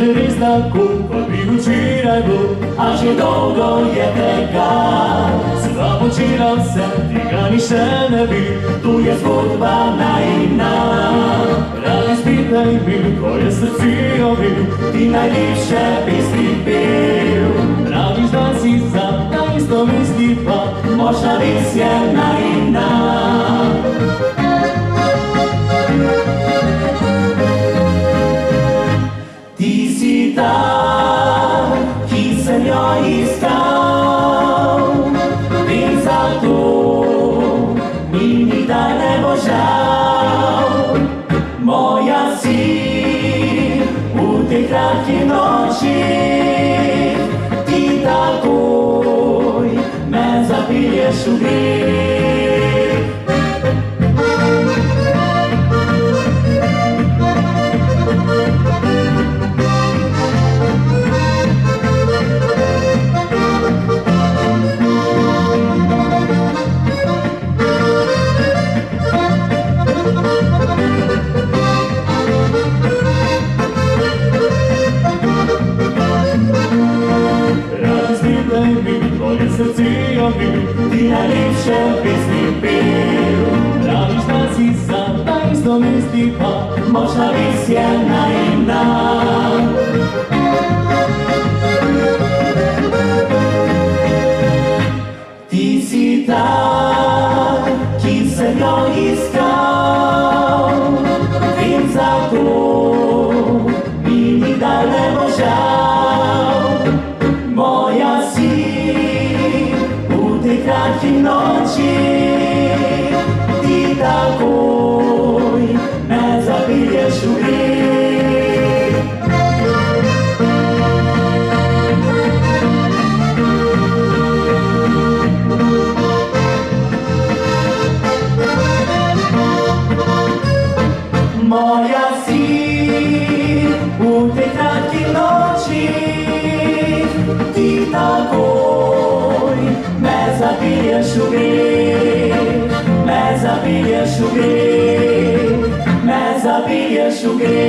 Різнаку побігучи райбу, аж і довго є така. Започинав се, тікані ще не бій, ту є згодбана інна. Радість бітай мій, твоє серці обів, ти найліпше пісні пів. Радість нас і за, та місто місті па, можна вісєна інна. Ti si ta, ki sem jo iskal, in zato mi nikdar ne bo žal. Moja si v tej kratki noči, ti takoj me zapiješ v greh. Tvoje srci obbil, ti najlepše pesmi pil. Praviš da si sam, da isto misli pa, možda visjena inna. Ti si ta, ki sem jo iskal, in zato mi nikdar ne bo žal. Moja si v tej kratki noči, ti takoj me zabiješ v greh. Moja si v tej kratki noči, ti takoj me zabiješ v greh, me zabiješ v greh, me zabiješ v greh.